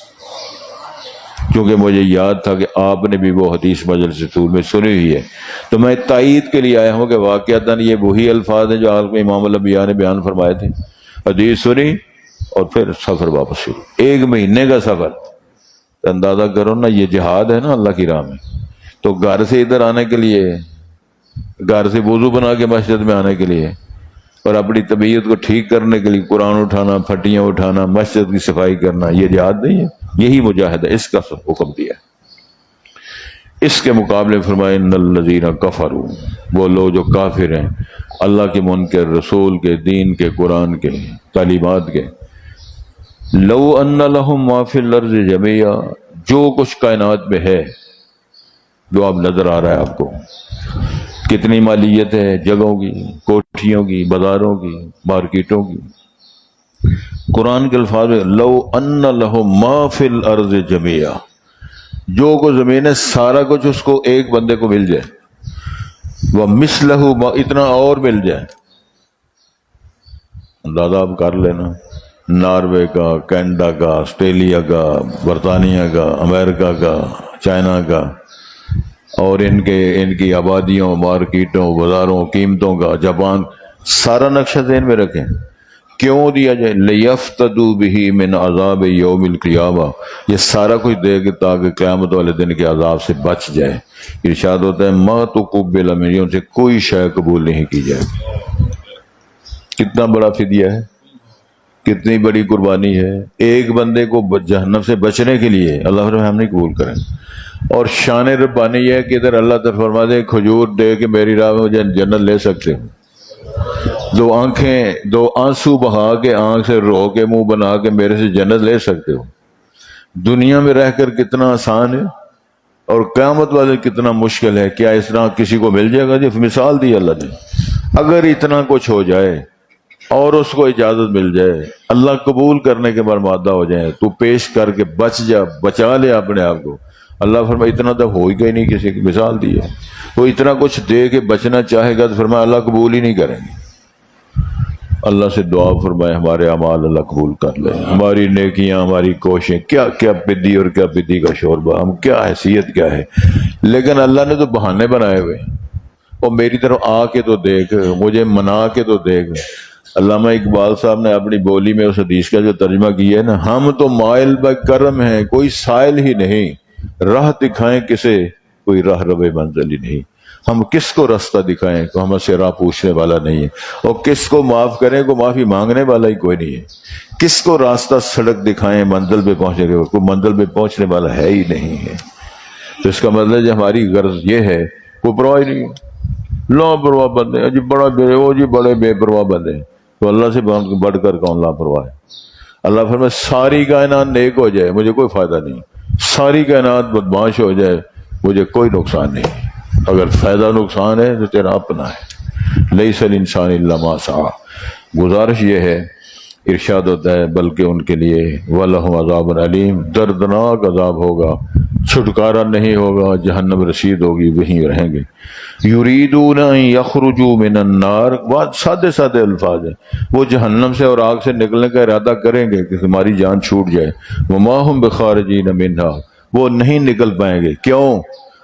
Speaker 1: کیونکہ مجھے یاد تھا کہ آپ نے بھی وہ حدیث مجلس رسول میں سنی ہوئی ہے، تو میں تائید کے لیے آیا ہوں کہ واقعتاً یہ وہی الفاظ ہیں جو آپ امام الانبیاء نے بیان فرمائے تھے۔ حدیث سنی اور پھر سفر واپس شروع، 1 مہینے کا سفر۔ اندازہ کرو نا، یہ جہاد ہے نا اللہ کی راہ میں، تو گھر سے ادھر آنے کے لیے، گھر سے وضو بنا کے مسجد میں آنے کے لیے اور اپنی طبیعت کو ٹھیک کرنے کے لیے قرآن اٹھانا، پھٹیاں اٹھانا، مسجد کی صفائی کرنا، یہ جہاد نہیں ہے؟ یہی مجاہدہ، اس کا حکم دیا ہے۔ اس کے مقابلے فرمائے ان الذین کفروا، وہ لوگ جو کافر ہیں اللہ کے منکر، رسول کے، دین کے، قرآن کے، تعلیمات کے، لو ان لہم ما فی الارض جمیعا، جو کچھ کائنات میں ہے، جو اب نظر آ رہا ہے آپ کو، کتنی مالیت ہے جگہوں کی، کوٹھیوں کی، بازاروں کی، مارکیٹوں کی، قرآن کے الفاظ میں لو ان لہم ما فی الارض جمیعا، جو کچھ زمین ہے سارا کچھ اس کو ایک بندے کو مل جائے، وَمِثْلَهُ، اتنا اور مل جائے، اندازہ آپ کر لینا، ناروے کا، کینیڈا کا، آسٹریلیا کا، برطانیہ کا، امریکہ کا، چائنا کا، اور ان کی آبادیوں، مارکیٹوں، بازاروں، قیمتوں کا، جاپان، سارا نقشہ ذہن میں رکھیں۔ کیوں دیا جائے؟ لِيَفْتَدُوا بِهِ مِنْ عَذَابِ يَوْمِ الْقِيَامَةِ، یہ سارا کچھ دے گے تاکہ قیامت والے دن کے عذاب سے بچ جائے۔ ارشاد ہوتا ہے مَا تُقُبِّلَ مِنْهُمْ، سے کوئی شے قبول نہیں کی جائے۔ کتنا بڑا فدیہ ہے، کتنی بڑی قربانی ہے، ایک بندے کو جہنم سے بچنے کے لیے۔ اللہ فرمائے ہم نہیں قبول کریں۔ اور شان ربانی یہ ہے کہ ادھر اللہ تعالیٰ فرما دے کھجور دے کے میری راہ میں مجھے جنت لے سکتے ہو، دو آنسو بہا کے، آنکھ سے رو کے، منہ بنا کے میرے سے جنت لے سکتے ہو۔ دنیا میں رہ کر کتنا آسان ہے اور قیامت والے کتنا مشکل ہے۔ کیا اس طرح کسی کو مل جائے گا؟ جی مثال دی اللہ نے، اگر اتنا کچھ ہو جائے اور اس کو اجازت مل جائے، اللہ قبول کرنے کے بعد مادہ ہو جائے، تو پیش کر کے بچ جا، بچا لے اپنے آپ کو۔ اللہ فرمایا اتنا تو ہو ہی گئی نہیں، کسی کی مثال دی ہے، وہ اتنا کچھ دے کے بچنا چاہے گا تو فرمایا اللہ قبول ہی نہیں کریں گے۔ اللہ سے دعا فرمائے ہمارے اعمال اللہ قبول کر لے، ہماری نیکیاں، ہماری کوششیں، کیا کیا بدی اور کیا بدی کا شوربہ، ہم کیا حیثیت کیا ہے، لیکن اللہ نے تو بہانے بنائے ہوئے، اور میری طرف آ کے تو دیکھ، مجھے منا کے تو دیکھ۔ علامہ اقبال صاحب نے اپنی بولی میں اس حدیث کا جو ترجمہ کیا ہے نا، ہم تو مائل بکرم ہیں، کوئی سائل ہی نہیں، راہ دکھائیں کسے، کوئی راہ رو منزل ہی نہیں۔ ہم کس کو راستہ دکھائیں تو ہم سے راہ پوچھنے والا نہیں ہے، اور کس کو معاف کریں کو معافی مانگنے والا ہی کوئی نہیں ہے۔ کس کو راستہ سڑک دکھائیں منزل پہ پہنچنے کے، کوئی منزل پہ پہنچنے والا ہے ہی نہیں ہے۔ تو اس کا مطلب جو ہماری غرض یہ ہے، کوئی پرواہ ہی نہیں، لاپرواہ بندے جی، بڑے بے پرواہ بندے، تو اللہ سے بڑھ کر کون لاپرواہ ہے؟ اللہ فرمائے ساری کائنات نیک ہو جائے مجھے کوئی فائدہ نہیں، ساری کائنات بدمعاش ہو جائے مجھے کوئی نقصان نہیں، اگر فائدہ نقصان ہے تو تیرا اپنا ہے۔ لیس الانسان الا ما سعی۔ گزارش یہ ہے، ارشاد ہوتا ہے بلکہ ان کے لیے وَلَهُمْ عَذَابٌ عَلِيمٌ، دردناک عذاب ہوگا، چھٹکارا نہیں ہوگا، جہنم رسید ہوگی، وہیں رہیں گے۔ یریدون ان یخرجوا من النار، بات سادے سادے الفاظ ہیں، وہ جہنم سے اور آگ سے نکلنے کا ارادہ کریں گے کہ ہماری جان چھوٹ جائے۔ وما ہم بخارجین منہا، وہ نہیں نکل پائیں گے۔ کیوں؟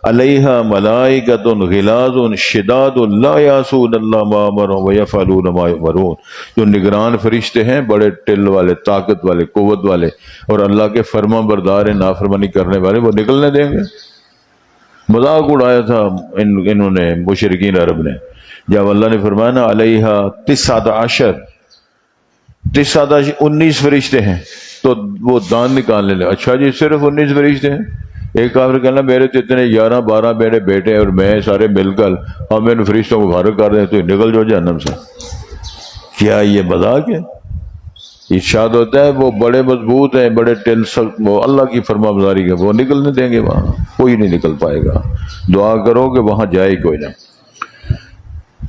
Speaker 1: علیہا ملائکۃ غلاظ شداد لا یعصون اللہ ما امرهم ویفعلون ما یؤمرون، جو نگران فرشتے ہیں، بڑے ٹل والے، طاقت والے، قوت والے، اور اللہ کے فرما بردار ہیں، نافرمانی کرنے والے، وہ نکلنے دیں گے؟ مذاق اڑایا تھا انہوں نے، مشرکین عرب نے، جب اللہ نے فرمایا نا علیہا 19 فرشتے ہیں، تو وہ دان نکالنے لگے، اچھا جی صرف 19 فرشتے ہیں؟ ایک کافر کہنا میرے تو اتنے 11-12 میرے بیٹے اور میں سارے مل کر ہم ان فرشتوں کو فارغ کر رہے ہیں، تو نکل جاؤ جہنم سے۔ کیا یہ مذاق ہے؟ ارشاد ہوتا ہے وہ بڑے مضبوط ہیں، بڑے ٹل سخت، وہ اللہ کی فرما برداری کے، وہ نکلنے دیں گے؟ وہاں کوئی نہیں نکل پائے گا، دعا کرو کہ وہاں جائے کوئی نہ۔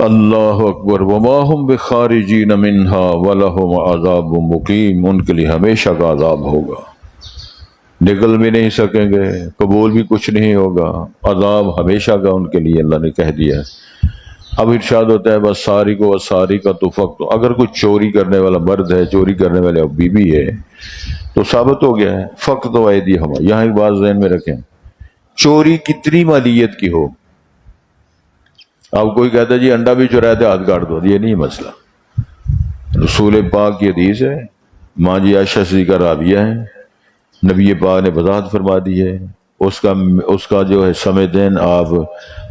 Speaker 1: اللہ اکبر۔ وما ہم بخارجین منہا ولہم عذاب مقیم، ان کے لیے ہمیشہ کا عذاب ہوگا، نکل بھی نہیں سکیں گے، قبول بھی کچھ نہیں ہوگا، عذاب ہمیشہ کا ان کے لیے اللہ نے کہہ دیا ہے۔ اب ارشاد ہوتا ہے بس ساری کو ساری کا تو فقط، اگر کوئی چوری کرنے والا مرد ہے، چوری کرنے والے بیوی ہے، تو ثابت ہو گیا ہے فقط و ایدی ہم۔ یہاں ایک بات ذہن میں رکھیں، چوری کتنی مالیت کی ہو، اب کوئی کہتا ہے جی انڈا بھی چورایا تھے ہاتھ کاٹ دو، یہ نہیں مسئلہ۔ رسول پاک کی حدیث ہے، ماں جی عائشہ صدیقہ راویہ ہے، نبی پاک نے وضاحت فرما دی ہے، اس کا جو ہے سمجھیں آپ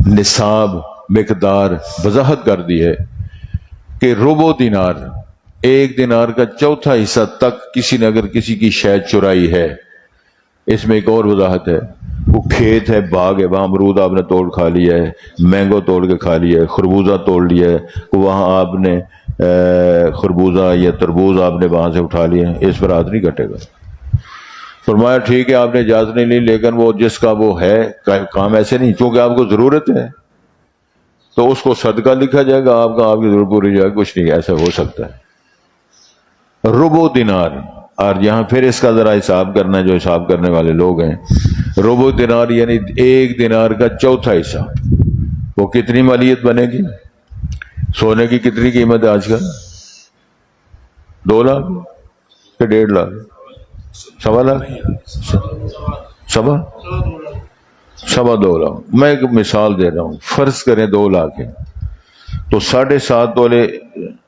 Speaker 1: نصاب مقدار وضاحت کر دی ہے کہ ربع دینار، 1 دینار کا چوتھا حصہ تک کسی نے اگر کسی کی شے چرائی ہے۔ اس میں ایک اور وضاحت ہے، وہ کھیت ہے، باغ ہے، وہاں امرود آپ نے توڑ کھا لیا ہے، مینگو توڑ کے کھا لیا ہے، خربوزہ توڑ لیا ہے، وہاں آپ نے خربوزہ یا تربوز آپ نے وہاں سے اٹھا لیا ہے، اس پر ہاتھ نہیں کٹے گا۔ فرمایا ٹھیک ہے آپ نے اجازت نہیں لی، لیکن وہ جس کا وہ ہے کام ایسے نہیں، چونکہ آپ کو ضرورت ہے تو اس کو صدقہ لکھا جائے گا، آپ کی ضرورت پوری جائے گا، کچھ نہیں ایسا ہو سکتا ہے۔ ربع دینار، اور یہاں پھر اس کا ذرا حساب کرنا، جو حساب کرنے والے لوگ ہیں، ربع دینار یعنی 1 دینار کا چوتھا حصہ، وہ کتنی مالیت بنے گی؟ سونے کی کتنی قیمت ہے آج کل؟ 2 لاکھ کہ 1.5 لاکھ؟ 1.25 لاکھ؟ سوا 2 لاکھ۔ میں ایک مثال دے رہا ہوں، فرض کریں 2 لاکھ ہے تو 7.5 تولے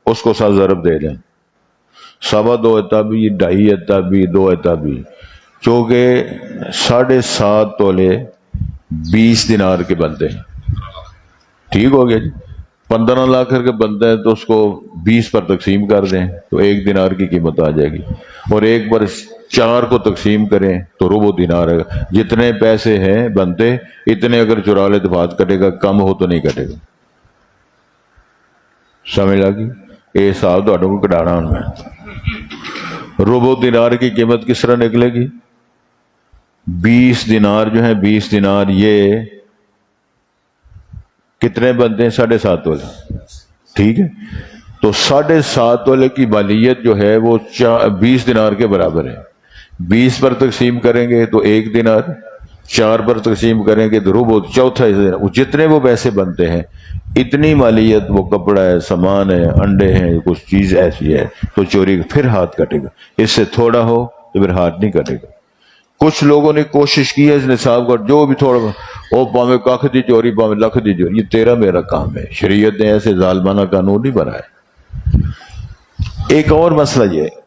Speaker 1: اس کو 7 ضرب دے دیں، 2.25 اتابی، 2.5 اتابی، 2 اتابی، چونکہ 7.5 تولے 20 دینار کے بنتے ہیں، ٹھیک ہو گیا جی؟ 15 لاکھ کے بنتے ہیں تو اس کو 20 پر تقسیم کر دیں تو 1 دینار کی قیمت آ جائے گی، اور 1 پر 4 کو تقسیم کریں تو ربع دینار ہے۔ جتنے پیسے ہیں بنتے اتنے اگر چرا لے تو ہاتھ کٹے گا، کم ہو تو نہیں کٹے گا۔ سمجھ لگی؟ یہ حساب تو کو کٹانا ہوں میں۔ ربع دینار کی قیمت کس طرح نکلے گی؟ 20 دینار جو ہیں، 20 دینار یہ کتنے بنتے ہیں؟ 7.5 تولے، ٹھیک ہے؟ تو 7.5 تولے کی مالیت جو ہے وہ 20 دینار کے برابر ہے۔ 20 پر تقسیم کریں گے تو 1 دینار، 4 پر تقسیم کریں گے تو ربع، چوتھا حصہ، جتنے وہ پیسے بنتے ہیں اتنی مالیت، وہ کپڑا ہے، سامان ہے، انڈے ہیں، کچھ چیز ایسی ہے تو چوری پھر ہاتھ کٹے گا، اس سے تھوڑا ہو تو پھر ہاتھ نہیں کٹے گا۔ کچھ لوگوں نے کوشش کی ہے اس نصاب کا، جو بھی تھوڑا وہ پاویں کاکھ دی چوری، پاویں لکھ دی چوری، یہ تیرا میرا کام ہے، شریعت نے ایسے ظالمانہ قانون نہیں بنایا۔ ایک اور مسئلہ یہ ہے،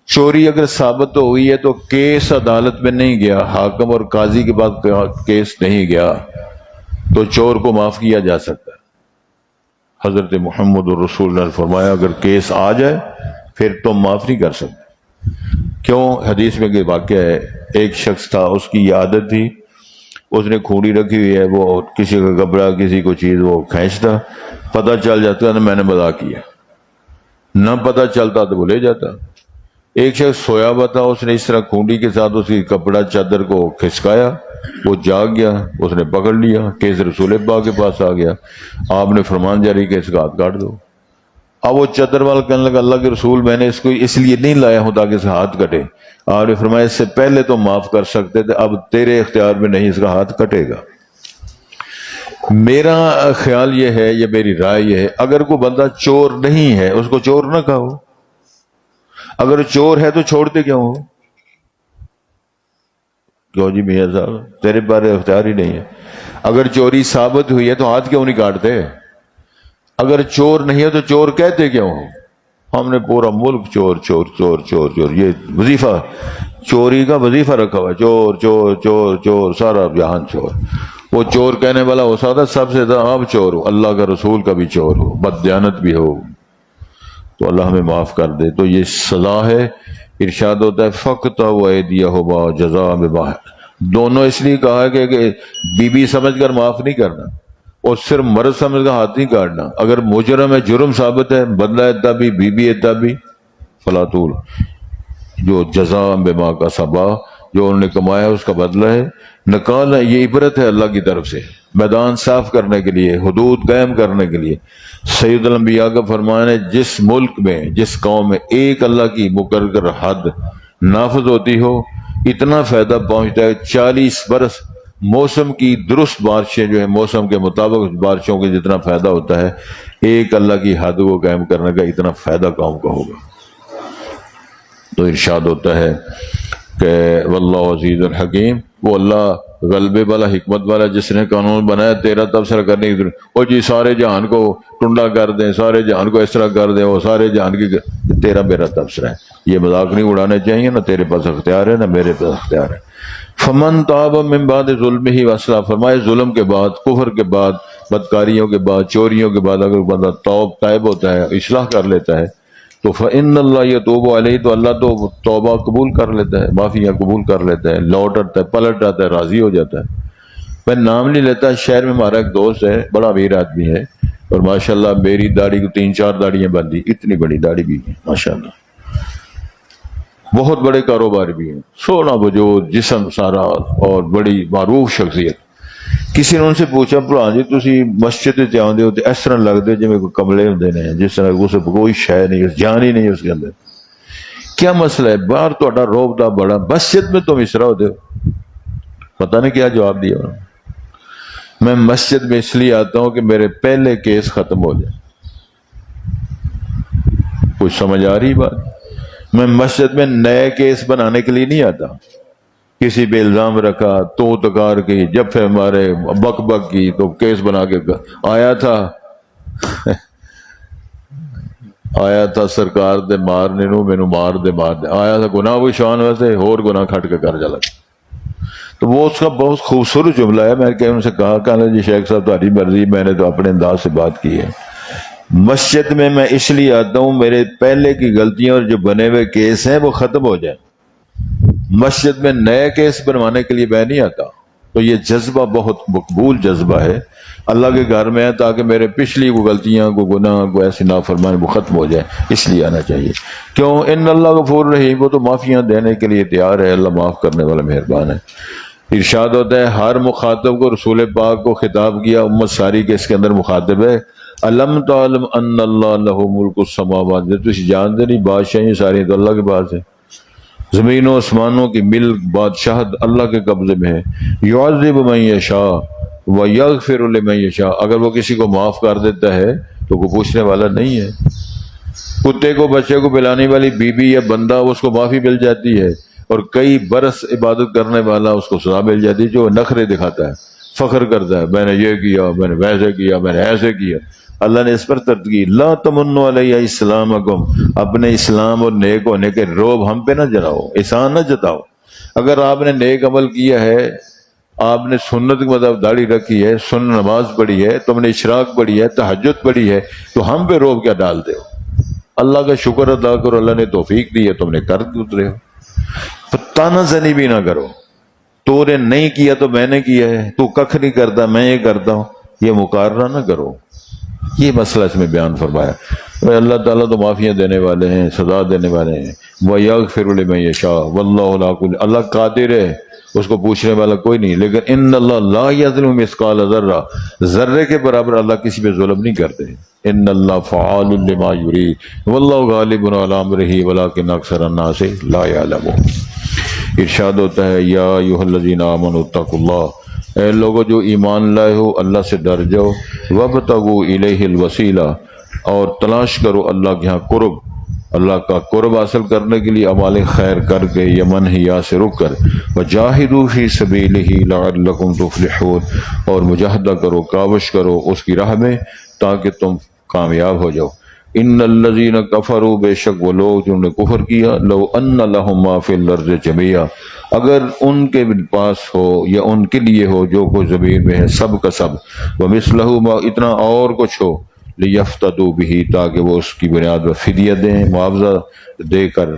Speaker 1: چوری اگر ثابت تو ہوئی ہے تو کیس عدالت میں نہیں گیا، حاکم اور قاضی کے بعد کیس نہیں گیا تو چور کو معاف کیا جا سکتا ہے۔ حضرت محمد رسول اللہ نے فرمایا اگر کیس آ جائے پھر تم معاف نہیں کر سکتے۔ کیوں؟ حدیث میں یہ واقعہ ہے، ایک شخص تھا، اس کی یہ عادت تھی، اس نے کھوڑی رکھی ہوئی ہے، وہ کسی کا کپڑا، کسی کو چیز وہ کھینچتا، پتہ چل جاتا نا میں نے مذاق کیا، نہ پتہ چلتا تو وہ لے جاتا۔ ایک شخص سویا ہوا تھا، اس نے اس طرح کھونڈی کے ساتھ اس کی کپڑا چادر کو کھسکایا، وہ جاگ گیا، اس نے پکڑ لیا، کیس رسول پاک کے پاس آ گیا، آپ نے فرمان جاری کہ اس کا ہاتھ کاٹ دو۔ اب وہ چادر والا کہنے لگا اللہ کے رسول میں نے اس کو اس لیے نہیں لایا ہوں تاکہ اس کا ہاتھ کٹے، آپ نے فرمایا اس سے پہلے تو معاف کر سکتے تھے، اب تیرے اختیار میں نہیں، اس کا ہاتھ کٹے گا۔ میرا خیال یہ ہے، یہ میری رائے یہ ہے، اگر کوئی بندہ چور نہیں ہے اس کو چور نہ کہو، اگر چور ہے تو چھوڑتے کیوں ہو؟ کہ جی میاں صاحب تیرے پاس اختیار ہی نہیں ہے. اگر چوری ثابت ہوئی ہے تو ہاتھ کیوں نہیں کاٹتے؟ اگر چور نہیں ہے تو چور کہتے کیوں ہو؟ ہم نے پورا ملک چور چور چور چور چور، یہ وظیفہ چوری کا وظیفہ رکھا ہوا ہے، چور چور چور چور، سارا جہان چور. وہ چور کہنے والا ہو سکتا ہے سب سے زیادہ آپ چور ہو، اللہ کا رسول کا بھی چور ہو، بددیانت بھی ہو، تو اللہ ہمیں معاف کر دے. تو یہ سزا ہے. ارشاد ہوتا ہے فَقْطَعُوا أَيْدِيَهُمَا جَزَاءً بِمَا، دونوں اس لیے کہا ہے کہ بی بی سمجھ کر معاف نہیں کرنا اور صرف مرض سمجھ کر ہاتھ نہیں کاٹنا. اگر مجرم ہے، جرم ثابت ہے، بدلہ ادہ بھی، بی بی ادہ بھی، فلا طول، جو جزاء بما کسبا، جو انہوں نے کمایا اس کا بدلہ ہے. نکالنا یہ عبرت ہے اللہ کی طرف سے، میدان صاف کرنے کے لیے، حدود قائم کرنے کے لیے. سید الانبیاء کا فرمان ہے جس ملک میں، جس قوم میں ایک اللہ کی مقرر حد نافذ ہوتی ہو، اتنا فائدہ پہنچتا ہے 40 برس موسم کی درست بارشیں جو ہیں موسم کے مطابق بارشوں کے جتنا فائدہ ہوتا ہے، ایک اللہ کی حد کو قائم کرنے کا اتنا فائدہ قوم کا ہوگا. تو ارشاد ہوتا ہے کہ واللہ عزیز الحکیم، وہ اللہ غلبے والا، حکمت والا، جس نے قانون بنایا تیرا تبصرہ کرنے کی ضرورت. وہ جی سارے جہان کو ٹنڈا کر دیں، سارے جہان کو اس طرح کر دیں، وہ سارے جہان کی، تیرا میرا تبصرہ ہے. یہ مذاق نہیں اڑانے چاہیے، نہ تیرے پاس اختیار ہے نہ میرے پاس اختیار ہے. فمن تاب من بعد ظلمہ واصلح، فرمائے ظلم کے بعد، کفر کے بعد، بدکاریوں کے بعد، چوریوں کے بعد اگر بندہ تائب ہوتا ہے، اصلاح کر لیتا ہے، تو فإن اللہ یتوب علیہ، تو اللہ تو توبہ قبول کر لیتا ہے، معافیاں قبول کر لیتا ہے، لوٹ آتا ہے، پلٹ آتا ہے، راضی ہو جاتا ہے. میں نام نہیں لیتا، شہر میں ہمارا ایک دوست ہے، بڑا امیر آدمی ہے، اور ماشاءاللہ میری داڑھی کو 3-4 داڑیاں بندھی، اتنی بڑی داڑھی بھی ہے ماشاءاللہ، بہت بڑے کاروبار بھی ہیں، سونا وجود، جسم سارا، اور بڑی معروف شخصیت. کسی نے ان سے پوچھا بھرا جی تسی مسجد تے آندے ہو تے اس طرح لگدے جویں کوئی کملے ہوندے نے، جس طرح اس کوئی شے نہیں، جان ہی نہیں اس کے اندر، کیا مسئلہ ہے؟ باہر تہاڈا روب دا بڑا، مسجد میں تم اس طرح ہوتے ہو. پتہ نہیں کیا جواب دیا انہوں نے. میں مسجد میں اس لیے آتا ہوں کہ میرے پہلے کیس ختم ہو جائے. کچھ سمجھ آ رہی بات؟ میں مسجد میں نئے کیس بنانے کے لیے نہیں آتا. کسی پہ الزام رکھا، تو تکار کی، جب پھر ہمارے بک بک کی تو کیس بنا کے آیا تھا آیا تھا سرکار دے مارنے نو، مینو مار دے آیا تھا گناہ وہ شان ویسے اور گناہ کھٹ کے کر جالا. تو وہ اس کا بہت خوبصورت جملہ ہے. میں کہ ان سے کہا کہ جی شیخ صاحب تمہاری مرضی، میں نے تو اپنے انداز سے بات کی ہے. مسجد میں اس لیے آتا ہوں میرے پہلے کی غلطیاں اور جو بنے ہوئے کیس ہیں وہ ختم ہو جائیں. مسجد میں نئے کیس بنوانے کے لیے میں نہیں آتا. تو یہ جذبہ بہت مقبول جذبہ ہے. اللہ کے گھر میں ہے تاکہ میرے پچھلی وہ غلطیاں کو گناہ کو ایسی نافرمانی وہ ختم ہو جائے، اس لیے آنا چاہیے. کیوں؟ ان اللہ غفور رحیم، وہ تو معافیاں دینے کے لیے تیار ہے، اللہ معاف کرنے والا مہربان ہے. ارشاد ہوتا ہے ہر مخاطب کو رسول پاک کو خطاب کیا، امت ساری کے اس کے اندر مخاطب ہے. علم تعلم ان اللہ لہ ملک السماوات، تو جانتے نہیں بادشاہی ساری تو اللہ کے پاس ہے، زمین و آسمانوں کی ملک بادشاہت اللہ کے قبضے میں ہے. یعذب من یشاء ویغفر لمن یشاء، اگر وہ کسی کو معاف کر دیتا ہے تو کوئی پوچھنے والا نہیں ہے. کتے کو بچے کو پلانے والی بی بی یا بندہ اس کو معافی مل جاتی ہے، اور کئی برس عبادت کرنے والا اس کو سزا مل جاتی ہے جو نخرے دکھاتا ہے، فخر کرتا ہے میں نے یہ کیا، میں نے ویسے کیا، میں نے ایسے کیا. اللہ نے اس پر ترتیب لا تمنوا علی اسلامکم، اپنے اسلام اور نیک ہونے کے روب ہم پہ نہ جلاؤ، احسان نہ جتاؤ. اگر آپ نے نیک عمل کیا ہے، آپ نے سنت کے مطابق داڑھی رکھی ہے، سنت نماز پڑھی ہے، تم نے اشراق پڑھی ہے، تہجد پڑھی ہے، تو ہم پہ روب کیا ڈالتے ہو؟ اللہ کا شکر ادا کرو، اللہ نے توفیق دی ہے، تم نے کر اترے ہو. تانا زنی بھی نہ کرو، تو نے نہیں کیا تو میں نے کیا ہے، تو ککھ نہیں کرتا میں یہ کرتا ہوں، یہ مقارنہ نہ کرو. یہ مسئلہ اس میں بیان فرمایا. اللہ تعالیٰ تو معافیاں دینے والے ہیں، سزا دینے والے ہیں. وَيَغْفِرُ لِمَن يَشَاءُ وَاللَّهُ عَلَىٰ كُلِّ، اللہ قادر ہے، اس کو پوچھنے والا کوئی نہیں. لیکن ان اللہ لا یظلم مثقال ذرہ، ذرے کے برابر اللہ کسی پہ ظلم نہیں کرتے. ان اللہ فعال لما یرید واللہ غالب علی امرہ ولکن اکثر الناس لا یعلمون. ارشاد ہوتا ہے یا ایھا الذین آمنوا اتقوا اللہ، اے لوگو جو ایمان لائے ہو اللہ سے ڈر جاؤ. وابتغوا الیہ الوسیلہ، اور تلاش کرو اللہ کے ہاں قرب. اللہ کا قرب حاصل کرنے کے لیے اعمال خیر کر کے یمن ہیا سے رک کر وجاہدوا فی سبیلہ لعلکم تفلحون، اور مجاہدہ کرو، کاوش کرو اس کی راہ میں تاکہ تم کامیاب ہو جاؤ۔ ان الذین کفروا، بے شک وہ لوگ جنہوں نے کفر کیا، لو ان لہم ما فی الارض جمیعا، اگر ان کے پاس ہو یا ان کے لیے ہو جو کچھ زمین میں ہے سب کا سب، ومثلہ ما، اتنا اور کچھ ہو، لیفتدوا بہ، تاکہ وہ اس کی بنیاد پر فدیہ دیں، معاوضہ دے کر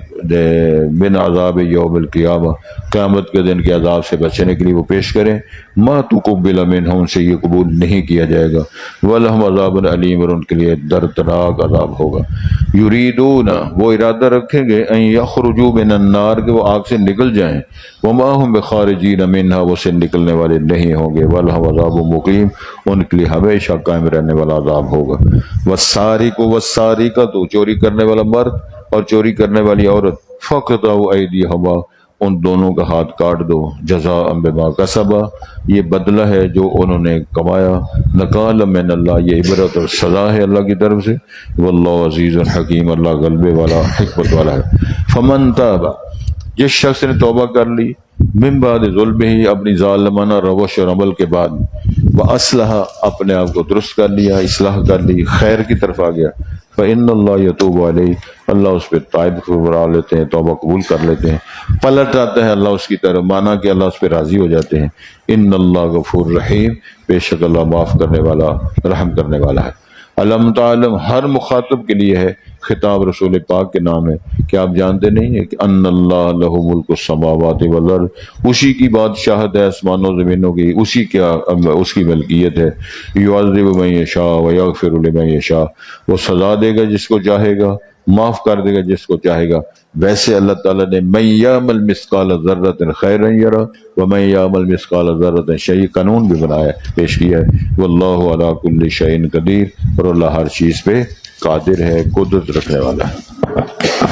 Speaker 1: من عذاب یوم القیامہ، قیامت کے دن کے عذاب سے بچنے کے لیے وہ پیش کریں، ما تقبل منہم، سے یہ قبول نہیں کیا جائے گا، ولہم عذاب علیم، اور ان کے لیے دردناک عذاب ہوگا۔ یریدون، وہ ارادہ رکھیں گے، ان یخرجوا من النار، کہ وہ آگ سے نکل جائیں، وما ہم بخارجین منہا، وہ سے نکلنے والے نہیں ہوں گے، ولہم عذاب مقیم، ان کے لیے ہمیشہ قائم رہنے والا عذاب ہوگا۔ والسارق والسارقۃ، تو چوری کرنے والا مرد اور چوری کرنے والی عورت، فقطعوا ایدیہما، ان دونوں کا ہاتھ کاٹ دو، جزاء بما کسبا، یہ بدلہ ہے جو انہوں نے کمایا، نکال من اللہ، یہ عبرت اور سزا ہے اللہ کی طرف سے، واللہ عزیز حکیم، اللہ غلبے والا حکمت والا ہے۔ فمن تاب، جس شخص نے توبہ کر لی، من بعد ظلمہ، اپنی ظالمانہ روش اور عمل کے بعد، واصلح، اپنے آپ کو درست کر لیا، اصلاح کر لی، خیر کی طرف آ گیا، فإن اللہ یتوب علیہ، اللہ اس پہ تائب کرا لیتے ہیں، توبہ قبول کر لیتے ہیں، پلٹ آتا ہے اللہ اس کی طرف، مانا کہ اللہ اس پہ راضی ہو جاتے ہیں۔ ان اللہ غفور رحیم، بے شک اللہ معاف کرنے والا، رحم کرنے والا ہے۔ علم تعلم، ہر مخاطب کے لیے ہے، خطاب رسول پاک کے نام ہے، کہ آپ جانتے نہیں ہیں کہ ان اللہ لہ ملک السماوات والارض، اسی کی بادشاہت ہے آسمانوں زمینوں کی، اس کی ملکیت ہے۔ یعذب من یشاء ویغفر لمن یشاء، وہ سزا دے گا جس کو چاہے گا، معاف کر دے گا جس کو چاہے گا۔ ویسے اللہ تعالیٰ نے من یعمل مثقال ذرۃ خیرا یرہ ومن یعمل مثقال ذرۃ شیء، قانون بھی بنایا، پیش کیا ہے۔ واللہ علی کل شیء قدیر، اور اللہ ہر چیز پہ قادر ہے، قدرت رکھنے والا ہے۔